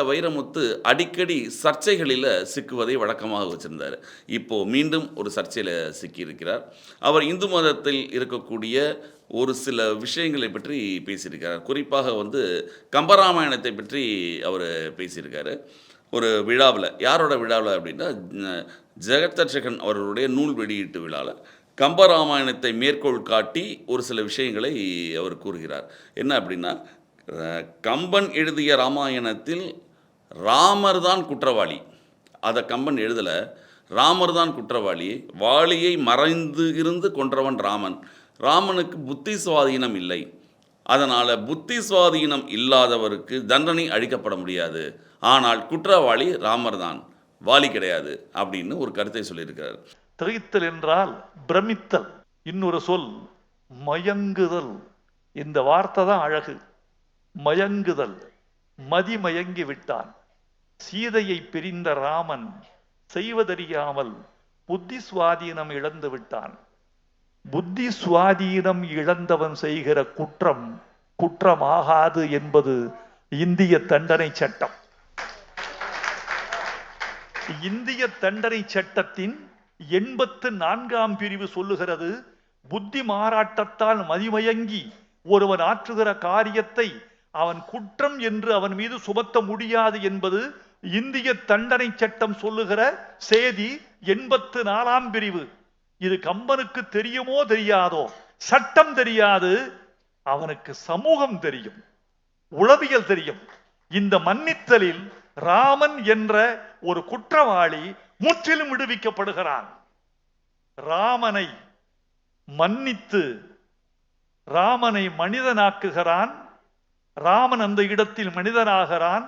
வைரமுத்து அடிக்கடி சர்ச்சைகளில் சிக்குவதை வழக்கமாக வச்சிருந்தார். இப்போ மீண்டும் ஒரு சர்ச்சையில் சிக்கியிருக்கிறார். அவர் இந்து மதத்தில் இருக்கக்கூடிய ஒரு சில விஷயங்களை பற்றி பேசியிருக்கிறார். குறிப்பாக கம்பராமாயணத்தை பற்றி அவர் பேசியிருக்காரு. ஒரு விழாவில், யாரோட விழாவில் அப்படின்னா, ஜெகதர்ஷகன் அவர்களுடைய நூல் வெளியீட்டு விழாவில் கம்பராமாயணத்தை மேற்கோள் காட்டி ஒரு சில விஷயங்களை அவர் கூறுகிறார். என்ன அப்படின்னா, கம்பன் எழுதிய ராமாயணத்தில் ராமர் தான் குற்றவாளி. அதை கம்பன் எழுதலை, ராமர் தான் குற்றவாளி. வாலியை மறைந்து இருந்து கொன்றவன் ராமன். ராமனுக்கு புத்தி சுவாதீனம் இல்லை. அதனால் புத்தி சுவாதீனம் இல்லாதவருக்கு தண்டனை அளிக்கப்பட முடியாது. ஆனால் குற்றவாளி ராமர் தான், வாலி கிடையாது அப்படின்னு ஒரு கருத்தை சொல்லியிருக்கிறார். திகைத்தல் என்றால் பிரமித்தல். இன்னொரு சொல் மயங்குதல். இந்த வார்த்தை தான் அழகு. மயங்குதல். மதிமயங்கி விட்டான். சீதையை பிரிந்த ராமன் செய்வதறியாமல் புத்தி சுவாதீனம் இழந்து விட்டான். புத்தி சுவாதீனம் இழந்தவன் செய்கிற குற்றம் குற்றமாகாது என்பது இந்திய தண்டனை சட்டம். இந்திய தண்டனை சட்டத்தின் 84ஆம் பிரிவு சொல்லுகிறது, புத்தி மாறாட்டத்தால் மதிமயங்கி ஒருவன் ஆற்றுகிற காரியத்தை அவன் குற்றம் என்று அவன் மீது சுமத்த முடியாது என்பது இந்திய தண்டனை சட்டம் சொல்லுகிற செய்தி. 84ஆம் பிரிவு. இது கம்பனுக்கு தெரியுமோ தெரியாதோ, சட்டம் தெரியாது, அவனுக்கு சமூகம் தெரியும், உளவியல் தெரியும். இந்த மன்னித்தலில் ராமன் என்ற ஒரு குற்றவாளி முற்றிலும் விடுவிக்கப்படுகிறான். ராமனை மன்னித்து ராமனை மனிதனாக்குகிறான். ராமன் அந்த இடத்தில் மனிதனாகிறான்.